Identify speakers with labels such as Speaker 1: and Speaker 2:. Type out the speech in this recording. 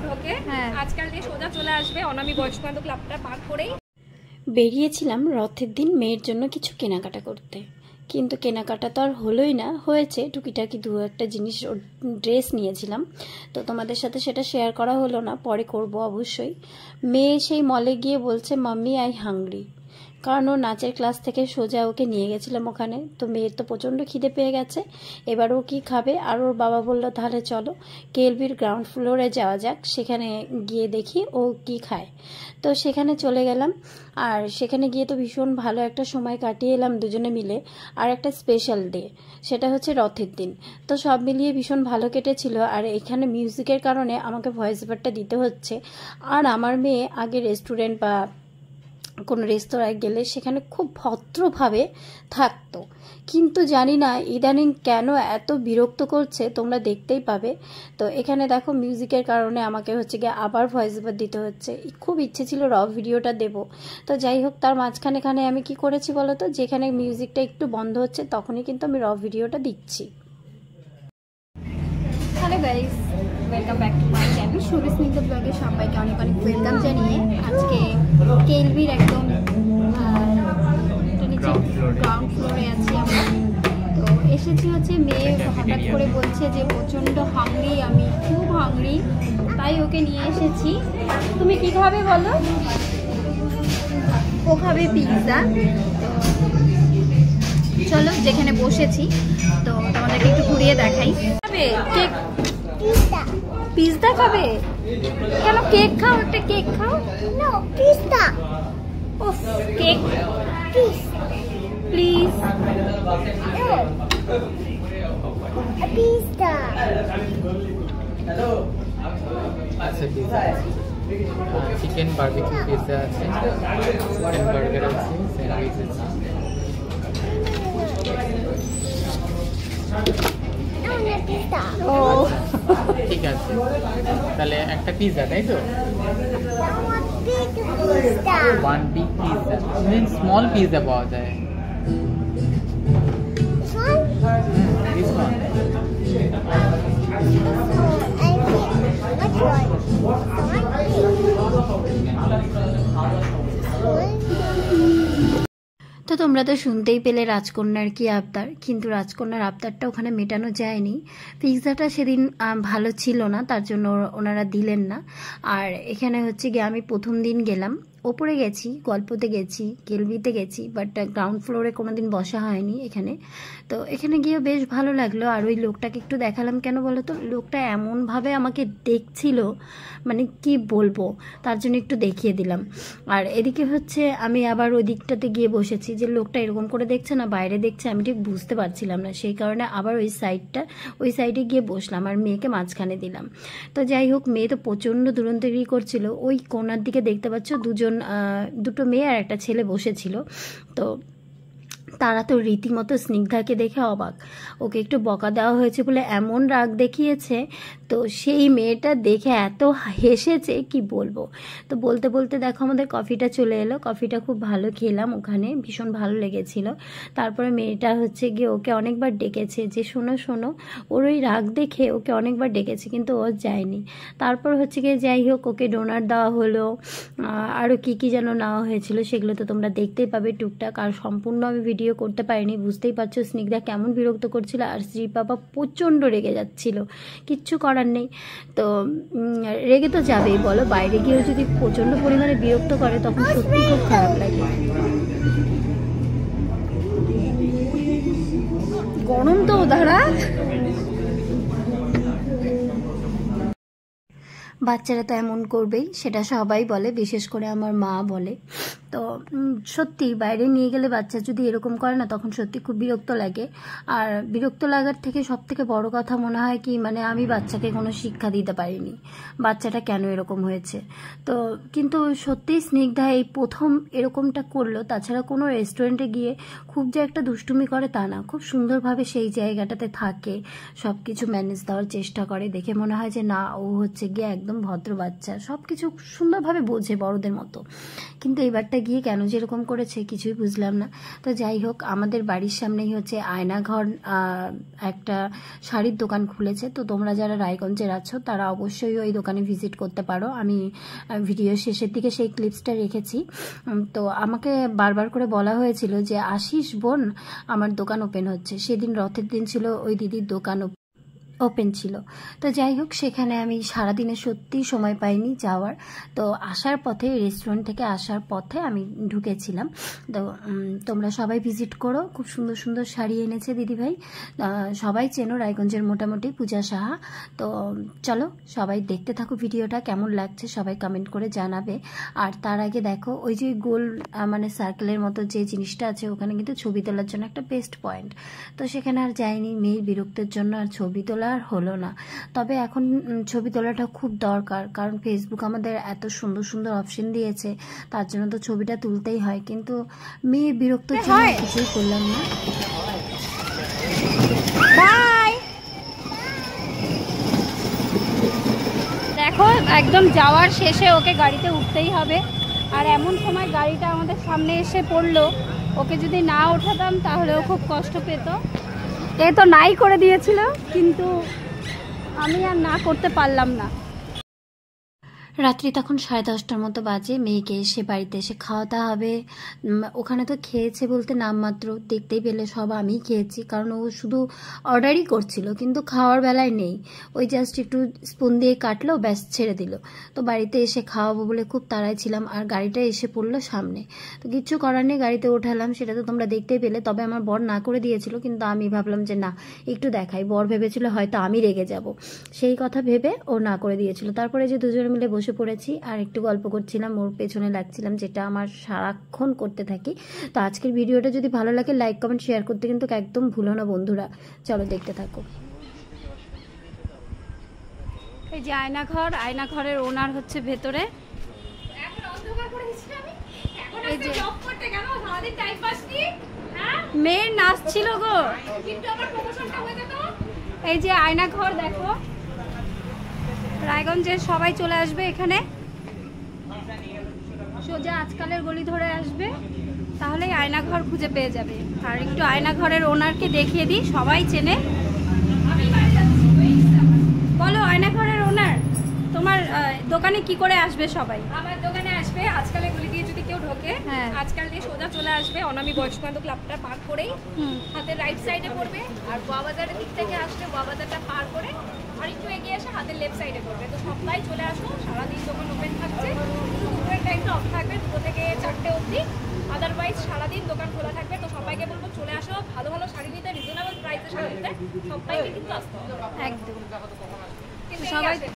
Speaker 1: ঢোকে আজকাল দিয়ে সোজা চলে আসবে অনামি বয়স্কান্ত ক্লাবটা পার করেই।
Speaker 2: বেরিয়েছিলাম রথের দিন মেয়ের জন্য কিছু কেনাকাটা করতে, কিন্তু কেনাকাটা তো আর হলোই না, হয়েছে টুকিটাকি দু একটা জিনিস, ড্রেস নিয়েছিলাম, তো তোমাদের সাথে সেটা শেয়ার করা হলো না, পরে করব অবশ্যই। মেয়ে সেই মলে গিয়ে বলছে মাম্মি আই হাংরি, কারণ ও নাচের ক্লাস থেকে সোজা ওকে নিয়ে গেছিলাম ওখানে, তো মেয়ের তো প্রচণ্ড খিদে পেয়ে গেছে, এবার ও কী খাবে, আর ওর বাবা বলল তাহলে চলো কেএলবির গ্রাউন্ড ফ্লোরে যাওয়া যাক, সেখানে গিয়ে দেখি ও কি খায়। তো সেখানে চলে গেলাম, আর সেখানে গিয়ে তো ভীষণ ভালো একটা সময় কাটিয়ে এলাম দুজনে মিলে। আর একটা স্পেশাল ডে, সেটা হচ্ছে রথের দিন, তো সব মিলিয়ে ভীষণ ভালো কেটেছিল। আর এখানে মিউজিকের কারণে আমাকে ভয়েস ওভারটা দিতে হচ্ছে। আর আমার মেয়ে আগে রেস্টুরেন্ট বা কোনো রেস্তোরাঁয় গেলে সেখানে খুব ভদ্রভাবে থাকতো, কিন্তু জানি না ইদানিং কেন এত বিরক্ত করছে, তোমরা দেখতেই পাবে। তো এখানে দেখো মিউজিকের কারণে আমাকে হচ্ছে গিয়ে আবার ভয়েস ওভার দিতে হচ্ছে। খুব ইচ্ছে ছিল র ভিডিওটা দেব, তো যাই হোক, তার মাঝখানে আমি কি করেছি বলো তো, যেখানে মিউজিকটা একটু বন্ধ হচ্ছে তখনই কিন্তু আমি র ভিডিওটা দিচ্ছি।
Speaker 1: Hello guys, welcome back to my channel Shubhi Snigdha ব্লগে সবাইকে অনেক অনেক ওয়েলকাম জানিয়ে আজকে কেএলবির একদম গ্রাউন্ড ফ্লোরে আছি আমরা। তো এসেছি হচ্ছে মেয়ে হঠাৎ করে বলছে যে প্রচণ্ড হাংরি, আমি খুব হাংরি, তাই ওকে নিয়ে এসেছি। তুমি কি খাবে বলো? ও খাবে পিৎজা। চলো যেখানে বসেছি তো তোমাদেরকে একটু ঘুরিয়ে দেখাই। কেক, পিৎজা খাবে? কেন কেক খাও, একটা কেক খাও। No pizza. ওফ, কেক প্লিজ।
Speaker 3: পিৎজা।
Speaker 4: হ্যালো, আচ্ছা পিৎজা চিকেন বারবিকিউ পিৎজা আছে, চিকেন বার্গার আছে, স্যান্ডউইচ আছে।
Speaker 1: ও
Speaker 4: ঠিক আছে, তাহলে একটা পিৎজা, তাই তো? One big pizza, small pizza পাওয়া যায়। This one.
Speaker 2: তো তোমরা তো শুনতেই পেলে রাজকন্যার কি আবদার, কিন্তু রাজকন্যার আবদারটা ওখানে মেটানো যায়নি। পিৎজাটা সেদিন ভালো ছিল না, তার জন্য ওনারা দিলেন না। আর এখানে হচ্ছে গিয়ে আমি প্রথম দিন গেলাম, ওপরে গেছি, গল্পতে গেছি, কেলবিতে গেছি, বাট গ্রাউন্ড ফ্লোরে কোনো দিন বসা হয়নি এখানে। তো এখানে গিয়ে বেশ ভালো লাগলো। আর ওই লোকটাকে একটু দেখালাম, কেন বলো তো, লোকটা এমনভাবে আমাকে দেখছিল, মানে কি বলবো, তার জন্য একটু দেখিয়ে দিলাম। আর এদিকে হচ্ছে আমি আবার ওই দিকটাতে গিয়ে বসেছি, যে লোকটা এরকম করে দেখছে না বাইরে দেখছে, আমি ঠিক বুঝতে পারছিলাম না, সেই কারণে আবার ওই সাইডে গিয়ে বসলাম আর মেয়েকে মাঝখানে দিলাম। তো যাই হোক, মেয়ে তো প্রচণ্ড দুরন্তগিরি করছিল। ওই কোনার দিকে দেখতে পাচ্ছ দুটো মেয়ে আর একটা ছেলে বসেছিল। তো তারা তো রীতিমতো স্নিগ্ধাকে দেখে অবাক, ওকে একটু বকা দেওয়া হয়েছে বলে এমন রাগ দেখিয়েছে, তো সেই মেয়েটা দেখে এত হেসেছে কি বলবো। তো বলতে বলতে দেখো আমাদের কফিটা চলে এলো, কফিটা খুব ভালো খেলাম ওখানে, ভীষণ ভালো লেগেছিল। তারপরে মেয়েটা হচ্ছে গিয়ে ওকে অনেকবার ডেকেছে যে শোনো শোনো, ওর ওই রাগ দেখে ওকে অনেকবার ডেকেছে, কিন্তু ও যায়নি। তারপর হচ্ছে গিয়ে যাই হোক, ওকে ডোনার দেওয়া হলো, আরও কী কী যেন নেওয়া হয়েছিল, সেগুলো তো তোমরা দেখতেই পাবে টুকটাক। আর সম্পূর্ণ আমি ভিডিও করতে পারিনি, বুঝতেই পারছো স্নিগ্ধা কেমন বিরক্ত করছিল, আর শ্রী বাবা প্রচণ্ড রেগে যাচ্ছিল, কিচ্ছু করার নেই। তো রেগে তো যাবেই বলো, বাইরে গিয়েও যদি প্রচণ্ড পরিমাণে বিরক্ত করে তখন সত্যি খুব খারাপ লাগে।
Speaker 1: গরম তো দাঁড়া।
Speaker 2: বাচ্চারা তো এমন করবেই, সেটা সবাই বলে, বিশেষ করে আমার মা বলে। তো সত্যি বাইরে নিয়ে গেলে বাচ্চা যদি এরকম করে না, তখন সত্যি খুব বিরক্ত লাগে। আর বিরক্ত লাগার থেকে সব থেকে বড় কথা মনে হয় কি, মানে আমি বাচ্চাকে কোনো শিক্ষা দিতে পারিনি, বাচ্চাটা কেন এরকম হয়েছে। তো কিন্তু সত্যিই স্নিগ্ধা এই প্রথম এরকমটা করলো। তাছাড়া কোনো রেস্টুরেন্টে গিয়ে খুব যে একটা দুষ্টুমি করে তা না, খুব সুন্দরভাবে সেই জায়গাটাতে থাকে, সব কিছু ম্যানেজ দেওয়ার চেষ্টা করে, দেখে মনে হয় যে না, ও হচ্ছে গিয়ে একদম ভদ্র বাচ্চা, সব কিছু সুন্দরভাবে বোঝে বড়দের মতো। কিন্তু এবারটা গিয়ে কেন যেরকম করেছে কিছুই বুঝলাম না। তো যাই হোক, আমাদের বাড়ির সামনেই হচ্ছে আয়নাঘর একটা শাড়ির দোকান খুলেছে। তো তোমরা যারা রায়গঞ্জের আছো তারা অবশ্যই ওই দোকানে ভিজিট করতে পারো। আমি ভিডিও শেষের দিকে সেই ক্লিপসটা রেখেছি। তো আমাকে বারবার করে বলা হয়েছিল যে আসিস বোন, আমার দোকান ওপেন হচ্ছে। সেদিন রথের দিন ছিল, ওই দিদির দোকান ওপেন ছিল। তো যাই হোক, সেখানে আমি সারাদিনে সত্যিই সময় পাইনি যাওয়ার। তো আসার পথে, রেস্টুরেন্ট থেকে আসার পথে আমি ঢুকেছিলাম। তো তোমরা সবাই ভিজিট করো, খুব সুন্দর সুন্দর শাড়ি এনেছে দিদিভাই। সবাই চেনো রায়গঞ্জের মোটামুটি পূজা সাহা। তো চলো সবাই দেখতে থাকো ভিডিওটা, কেমন লাগছে সবাই কমেন্ট করে জানাবে। আর তার আগে দেখো, ওই যে গোল মানে সার্কেলের মতো যে জিনিসটা আছে, ওখানে কিন্তু ছবি তোলার জন্য একটা বেস্ট পয়েন্ট। তো সেখানে আর যাইনি, মেয়ের বিরক্তের জন্য আর ছবি তোলা আর হলো না। তবে এখন ছবি তোলাটা খুব দরকার, কারণ ফেসবুক আমাদের এত সুন্দর সুন্দর অপশন দিয়েছে, তার জন্য তো ছবিটা তুলতেই হয়। কিন্তু মেয়ের বিরক্তের জন্য কিছুই করলাম না।
Speaker 1: দেখো একদম যাওয়ার শেষে ওকে গাড়িতে উঠতেই হবে, আর এমন সময় গাড়িটা আমাদের সামনে এসে পড়লো, ওকে যদি না ওঠাতাম তাহলেও খুব কষ্ট পেত। এ তো নাই করে দিয়েছিল, কিন্তু আমি আর না করতে পারলাম না।
Speaker 2: রাত্রি তখন 10:30টার মতো বাজে। মেয়েকে এসে বাড়িতে এসে খাওয়াতে হবে। ওখানে তো খেয়েছে বলতে নামমাত্র, দেখতেই পেলে সব আমিই খেয়েছি, কারণ ও শুধু অর্ডারই করছিল, কিন্তু খাওয়ার বেলায় নেই। ওই জাস্ট একটু স্পুন দিয়ে কাটলো, ব্যাস ছেড়ে দিল। তো বাড়িতে এসে খাওয়াবো বলে খুব তাড়ায় ছিলাম, আর গাড়িটা এসে পড়লো সামনে। তো কিচ্ছু করার নেই, গাড়িতে ওঠালাম, সেটা তো তোমরা দেখতেই পেলে। তবে আমার বর না করে দিয়েছিল, কিন্তু আমি ভাবলাম যে না, একটু দেখাই। বর ভেবেছিল হয়তো আমি রেগে যাব, সেই কথা ভেবে ও না করে দিয়েছিল। তারপরে যে দুজনে মিলে বসে পড়েছি আর একটু গল্প করছিলাম, ওর পেছনে লাগছিলাম, যেটা আমার সারাক্ষণ করতে থাকি। তো আজকের ভিডিওটা যদি ভালো লাগে লাইক কমেন্ট শেয়ার করতে কিন্তু একদম ভুলো না বন্ধুরা। চলো দেখতে থাকো।
Speaker 1: এই যে আয়নাঘর, আয়নাঘরের ওনার হচ্ছে ভেতরে। মেয়ের নাচ ছিল গো, এই যে আয়নাঘর দেখো, রায়গঞ্জের সবাই চলে আসবে এখানে, সোজা আজকালের গলি ধরে আসবে, তাহলেই আয়নাঘর খুঁজে পেয়ে যাবে। আর একটু আয়নাঘরের ওনারকে দেখিয়ে দিই, সবাই চেনে। বলো আয়নাঘরের ওনার, তোমার দোকানে কি করে আসবে সবাই?
Speaker 3: আমার দোকানে আসবে আজকালের গলি দিয়ে, যদি কেউ ঢোকে আজকাল দিয়ে সোজা চলে আসবে অনামি বয়স্ক বান্ধব ক্লাবটা পার করেই হাতের রাইট সাইডে পড়বে। আর বাবাজারের দিক থেকে আসলে বাবাজারটা পার করে আর একটু এগিয়ে এসে হাতের লেফট সাইডে পড়বে। তো সবাই চলে আসো, সারাদিন দোকান ওপেন থাকছে, দুপুরের টাইমটা অফ থাকবে 2 থেকে 4টে অবধি, আদারওয়াইজ সারাদিন দোকান খোলা থাকবে। তো সবাইকে বলবো চলে আসো, ভালো ভালো শাড়ি নিতে, রিজনেবল প্রাইসে শাড়ি নিতে সবাইকে কিন্তু আসতে হবে।
Speaker 1: একদম
Speaker 3: কিন্তু
Speaker 1: সবাই